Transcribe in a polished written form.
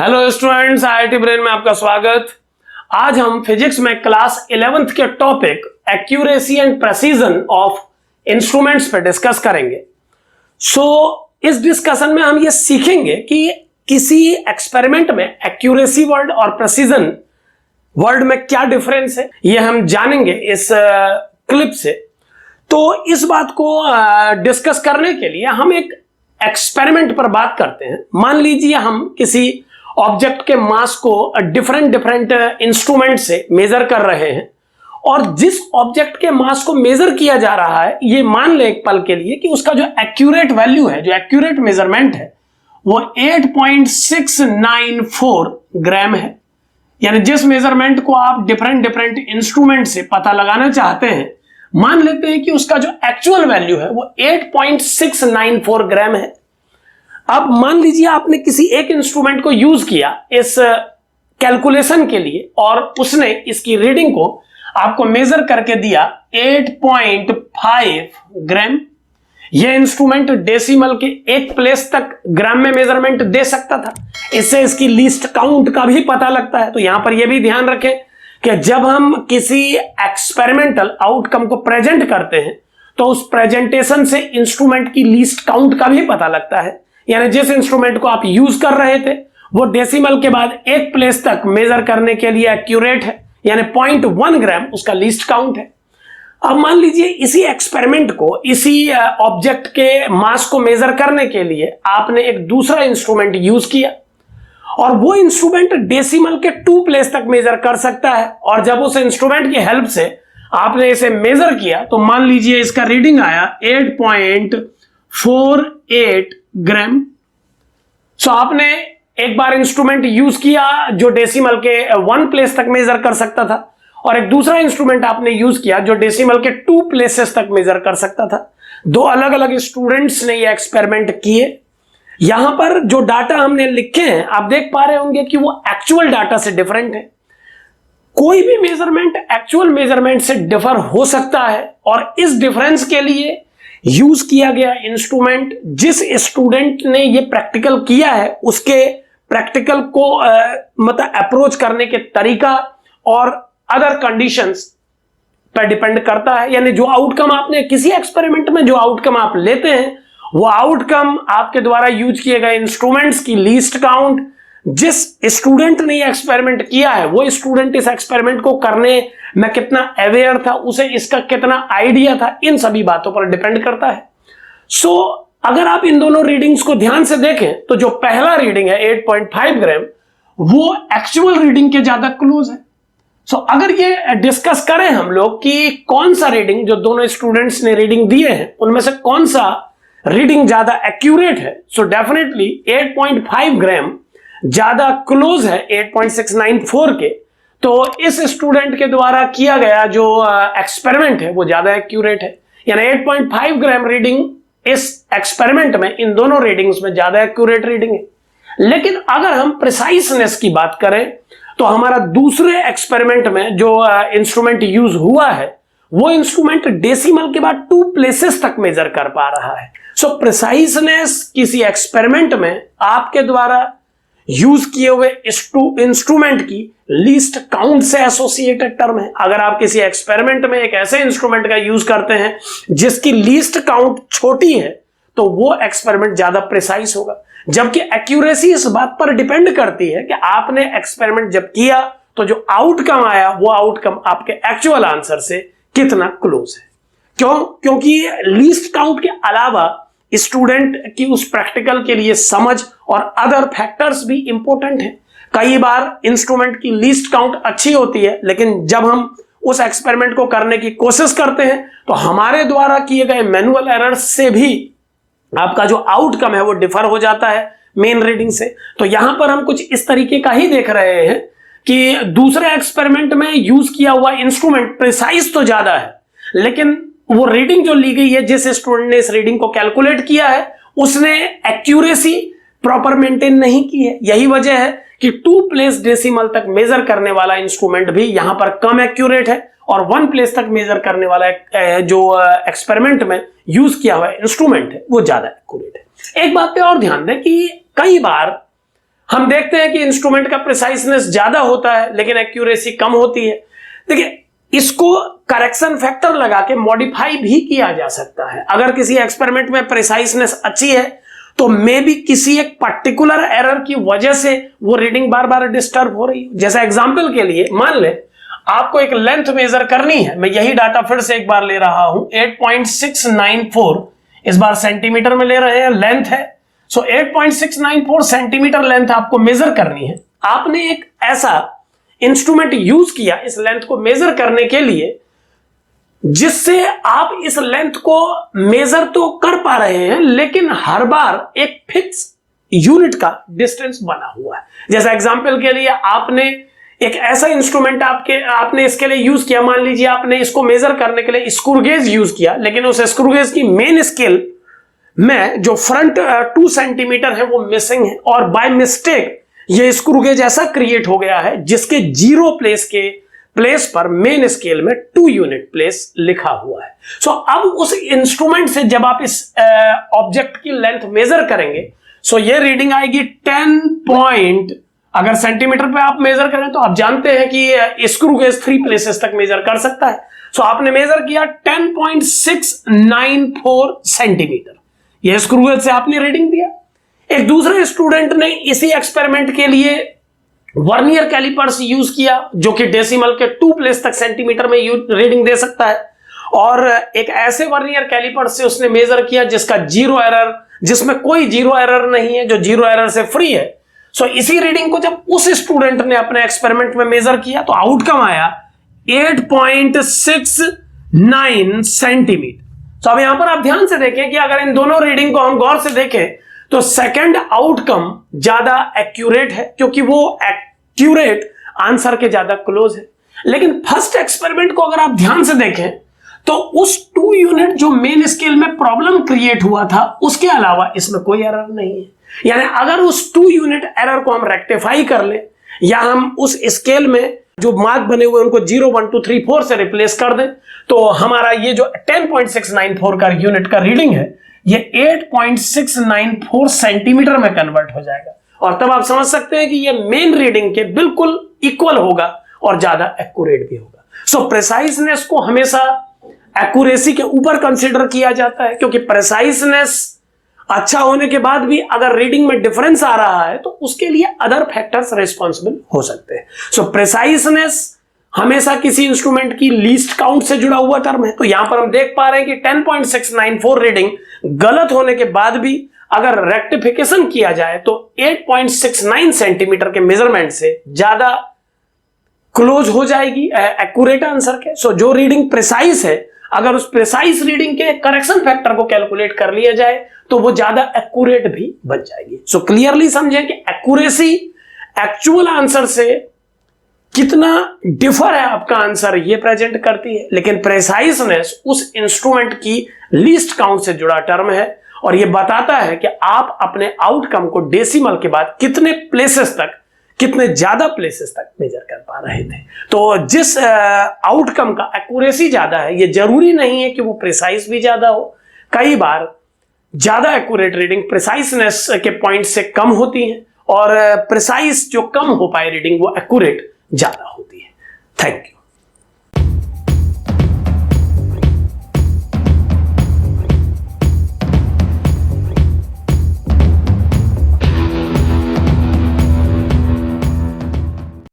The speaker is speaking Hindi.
हेलो स्टूडेंट्स, आईआईटी ब्रेन में आपका स्वागत। आज हम फिजिक्स में क्लास 11th के topic accuracy and precision of instruments पे डिस्कस करेंगे। इस डिस्कशन में हम ये सीखेंगे कि किसी एक्सपेरिमेंट में एक्यूरेसी वर्ड और प्रेसिजन वर्ड में क्या डिफरेंस है, ये हम जानेंगे इस क्लिप से। तो इस बात को डिस्कस करने के लिए हम एक एक्सपेरिमेंट पर बात करते हैं। मान लीजिए हम किसी ऑब्जेक्ट के मास को डिफरेंट इंस्ट्रूमेंट से मेजर कर रहे हैं और जिस ऑब्जेक्ट के मास को मेजर किया जा रहा है, ये मान ले एक पल के लिए कि उसका जो एक्यूरेट वैल्यू है, जो एक्यूरेट मेजरमेंट है, वो 8.694 ग्राम है। यानी जिस मेजरमेंट को आप डिफरेंट इंस्ट्रूमेंट से पता लगाना चाहते हैं, मान लेते हैं कि उसका जो एक्चुअल वैल्यू है वो 8.694 ग्राम है। अब मान लीजिए आपने किसी एक इंस्ट्रूमेंट को यूज किया इस कैलकुलेशन के लिए और उसने इसकी रीडिंग को आपको मेजर करके दिया 8.5 ग्राम। यह इंस्ट्रूमेंट डेसिमल के एक प्लेस तक ग्राम में मेजरमेंट दे सकता था। इससे इसकी लीस्ट काउंट का भी पता लगता है। तो यहां पर यह भी ध्यान रखें कि जब हम किसी एक्सपेरिमेंटल आउटकम को प्रेजेंट करते हैं तो उस प्रेजेंटेशन से इंस्ट्रूमेंट की लीस्ट काउंट का भी पता लगता है। यानी जिस इंस्ट्रूमेंट को आप यूज कर रहे थे वो डेसिमल के बाद एक प्लेस तक मेजर करने के लिए एक्यूरेट है, यानी 0.1 ग्राम उसका लीस्ट काउंट है। अब मान लीजिए इसी एक्सपेरिमेंट को, इसी ऑब्जेक्ट के मास को मेजर करने के लिए आपने एक दूसरा इंस्ट्रूमेंट यूज किया और वो इंस्ट्रूमेंट डेसिमल के 2 प्लेस तक मेजर कर सकता है। और जब उस इंस्ट्रूमेंट की हेल्प से आपने इसे मेजर किया तो मान लीजिए इसका रीडिंग आया 8.48 ग्राम। आपने एक बार इंस्ट्रूमेंट यूज किया जो डेसिमल के 1 प्लेस तक मेजर कर सकता था और एक दूसरा इंस्ट्रूमेंट आपने यूज किया जो डेसिमल के 2 प्लेसेस तक मेजर कर सकता था। दो अलग अलग स्टूडेंट्स ने ये एक्सपेरिमेंट किए। यहां पर जो डाटा हमने लिखे हैं आप देख पा रहे होंगे कि वो एक्चुअल डाटा से डिफरेंट है। कोई भी मेजरमेंट एक्चुअल मेजरमेंट से डिफर हो सकता है और इस डिफरेंस के लिए यूज किया गया इंस्ट्रूमेंट, जिस स्टूडेंट ने ये प्रैक्टिकल किया है उसके प्रैक्टिकल को मतलब अप्रोच करने के तरीका और अदर कंडीशंस पर डिपेंड करता है। यानी जो आउटकम आपने किसी एक्सपेरिमेंट में जो आउटकम आप लेते हैं वो आउटकम आपके द्वारा यूज किए गए इंस्ट्रूमेंट्स की लीस्ट काउंट, जिस स्टूडेंट ने ये एक्सपेरिमेंट किया है वो स्टूडेंट इस एक्सपेरिमेंट को करने में कितना अवेयर था, उसे इसका कितना आइडिया था, इन सभी बातों पर डिपेंड करता है। अगर आप इन दोनों रीडिंग्स को ध्यान से देखें तो जो पहला रीडिंग है 8.5 ग्राम वो एक्चुअल रीडिंग के ज्यादा क्लोज है। अगर ये डिस्कस करें हम लोग कि कौन सा रीडिंग, जो दोनों स्टूडेंट्स ने रीडिंग दिए हैं उनमें से कौन सा रीडिंग ज्यादा एक्यूरेट है, डेफिनेटली 8.5 ग्राम ज्यादा क्लोज है 8.694 के। तो इस स्टूडेंट के द्वारा किया गया जो एक्सपेरिमेंट है वो ज्यादा एक्यूरेट है। यानी 8.5 ग्राम रीडिंग इस एक्सपेरिमेंट में इन दोनों रीडिंग्स में ज्यादा एक्यूरेट रीडिंग है। लेकिन अगर हम प्रिसाइसनेस की बात करें तो हमारा दूसरे एक्सपेरिमेंट में जो इंस्ट्रूमेंट यूज हुआ है वो इंस्ट्रूमेंट डेसिमल के बाद 2 प्लेसेस तक मेजर कर पा रहा है। प्रिसाइसनेस किसी एक्सपेरिमेंट में आपके द्वारा यूज किए हुए इंस्ट्रूमेंट की लीस्ट काउंट से एसोसिएटेड टर्म है। अगर आप किसी एक्सपेरिमेंट में एक ऐसे इंस्ट्रूमेंट का यूज करते हैं जिसकी लीस्ट काउंट छोटी है तो वो एक्सपेरिमेंट ज्यादा प्रिसाइज होगा। जबकि एक्यूरेसी इस बात पर डिपेंड करती है कि आपने एक्सपेरिमेंट जब किया तो जो आउटकम आया वो आउटकम आपके एक्चुअल आंसर से कितना क्लोज है। क्योंकि लीस्ट काउंट के अलावा स्टूडेंट की उस प्रैक्टिकल के लिए समझ और अदर फैक्टर्स भी इंपॉर्टेंट हैं। कई बार इंस्ट्रूमेंट की लीस्ट काउंट अच्छी होती है लेकिन जब हम उस एक्सपेरिमेंट को करने की कोशिश करते हैं तो हमारे द्वारा किए गए मैनुअल एरर्स से भी आपका जो आउटकम है वो डिफर हो जाता है मेन रीडिंग से। तो यहां पर हम कुछ इस तरीके का ही देख रहे हैं कि दूसरे एक्सपेरिमेंट में यूज किया हुआ इंस्ट्रूमेंट प्रिसाइज तो ज्यादा है लेकिन वो रीडिंग जो ली गई है, जिस स्टूडेंट ने इस रीडिंग को कैलकुलेट किया है उसने एक्यूरेसी प्रॉपर मेंटेन नहीं की है। यही वजह है कि 2 प्लेस डेसिमल तक मेजर करने वाला इंस्ट्रूमेंट भी यहां पर कम एक्यूरेट है और 1 प्लेस तक मेजर करने वाला जो एक्सपेरिमेंट में यूज किया हुआ इंस्ट्रूमेंट है वो ज्यादा एक्यूरेट है। एक बात पे और ध्यान दें कि कई बार हम देखते हैं कि इंस्ट्रूमेंट का प्रिसाइसनेस ज्यादा होता है लेकिन एक्यूरेसी कम होती है। देखिए, इसको करेक्शन फैक्टर लगा के मॉडिफाई भी किया जा सकता है। अगर किसी एक्सपेरिमेंट में प्रिसाइसनेस अच्छी है तो मे बी किसी एक पर्टिकुलर एरर की वजह से वो रीडिंग बार बार डिस्टर्ब हो रही है। जैसे एग्जांपल के लिए मान ले आपको एक लेंथ मेजर करनी है, मैं यही डाटा फिर से एक बार ले रहा हूं, 8.694 इस बार सेंटीमीटर में ले रहे हैं, लेंथ है। सो 8.694 सेंटीमीटर लेंथ आपको मेजर करनी है। आपने एक ऐसा इंस्ट्रूमेंट यूज किया इस लेंथ को मेजर करने के लिए जिससे आप इस लेंथ को मेजर तो कर पा रहे हैं लेकिन हर बार एक फिक्स यूनिट का डिस्टेंस बना हुआ है। जैसे एग्जांपल के लिए आपने एक ऐसा इंस्ट्रूमेंट आपने इसके लिए यूज किया, मान लीजिए आपने इसको मेजर करने के लिए स्क्रू गेज यूज किया, लेकिन उस स्क्रू गेज की मेन स्केल में जो फ्रंट 2 सेंटीमीटर है वो मिसिंग है और बाय मिस्टेक ये स्क्रू गेज ऐसा क्रिएट हो गया है जिसके 0 प्लेस पर मेन स्केल में 2 यूनिट प्लेस लिखा हुआ है। सो अब उस इंस्ट्रूमेंट से जब आप इस ऑब्जेक्ट की लेंथ मेजर करेंगे, सो ये रीडिंग आएगी 10 पॉइंट, अगर सेंटीमीटर पे आप मेजर करें तो आप जानते हैं कि स्क्रू गेज 3 प्लेसेस तक मेजर कर सकता है। सो आपने मेजर किया 10.694 सेंटीमीटर, यह स्क्रू गेज से आपने रीडिंग दिया। एक दूसरे स्टूडेंट ने इसी एक्सपेरिमेंट के लिए वर्नियर कैलिपर्स यूज किया जो कि डेसिमल के 2 प्लेस तक सेंटीमीटर में रीडिंग दे सकता है, और एक ऐसे वर्नियर कैलिपर से उसने मेजर किया जिसका 0 एरर, जिसमें कोई 0 एरर नहीं है, जो 0 एरर से फ्री है। सो इसी रीडिंग को जब उस स्टूडेंट ने अपने एक्सपेरिमेंट में मेजर किया तो आउटकम आया 8.69 सेंटीमीटर। तो अब यहां पर आप ध्यान से देखें कि अगर इन दोनों रीडिंग को हम गौर से देखें तो सेकंड आउटकम ज्यादा एक्यूरेट है क्योंकि वो एक्यूरेट आंसर के ज्यादा क्लोज है। लेकिन फर्स्ट एक्सपेरिमेंट को अगर आप ध्यान से देखें तो उस 2 यूनिट जो मेन स्केल में प्रॉब्लम क्रिएट हुआ था उसके अलावा इसमें कोई एरर नहीं है। यानी अगर उस 2 यूनिट एरर को हम रेक्टिफाई कर ले या हम उस स्केल में जो मार्क बने हुए उनको 0 1 2 3 4 से रिप्लेस कर दें तो हमारा ये जो 10.694 का यूनिट का रीडिंग है ये 8.694 सेंटीमीटर में कन्वर्ट हो जाएगा, और तब आप समझ सकते हैं कि ये मेन रीडिंग के बिल्कुल इक्वल होगा और ज्यादा एक्यूरेट भी होगा। सो प्रिसाइसनेस को हमेशा एक्यूरेसी के ऊपर कंसीडर किया जाता है क्योंकि प्रिसाइसनेस अच्छा होने के बाद भी अगर रीडिंग में डिफरेंस आ रहा है तो उसके लिए अदर फैक्टर्स रिस्पॉन्सिबल हो सकते हैं। सो प्रिसाइसनेस हमेशा किसी इंस्ट्रूमेंट की लीस्ट काउंट से जुड़ा हुआ टर्म है। तो यहां पर हम देख पा रहे हैं कि 10.694 रीडिंग गलत होने के बाद भी अगर रेक्टिफिकेशन किया जाए तो 8.69 सेंटीमीटर के मेजरमेंट से ज्यादा क्लोज हो जाएगी एक्यूरेट आंसर के। सो जो रीडिंग प्रिसाइस है अगर उस प्रिसाइस रीडिंग के करेक्शन फैक्टर को कैलकुलेट कर लिया जाए तो वो ज्यादा एक्यूरेट भी बन जाएगी। सो क्लियरली समझें कि एक्यूरेसी एक्चुअल आंसर से कितना डिफर है आपका आंसर ये प्रेजेंट करती है, लेकिन प्रिसाइसनेस उस इंस्ट्रूमेंट की लीस्ट काउंट से जुड़ा टर्म है और ये बताता है कि आप अपने आउटकम को डेसिमल के बाद कितने प्लेसेस तक, कितने ज्यादा प्लेसेस तक मेजर कर पा रहे थे। तो जिस आउटकम का एक्यूरेसी ज्यादा है ये जरूरी नहीं है कि वो प्रिसाइस भी ज्यादा हो। कई बार ज्यादा एक्यूरेट रीडिंग प्रिसाइसनेस के पॉइंट से कम होती है और प्रिसाइस जो कम हो पाए रीडिंग वो एक्यूरेट ज्यादा होती है। Thank you.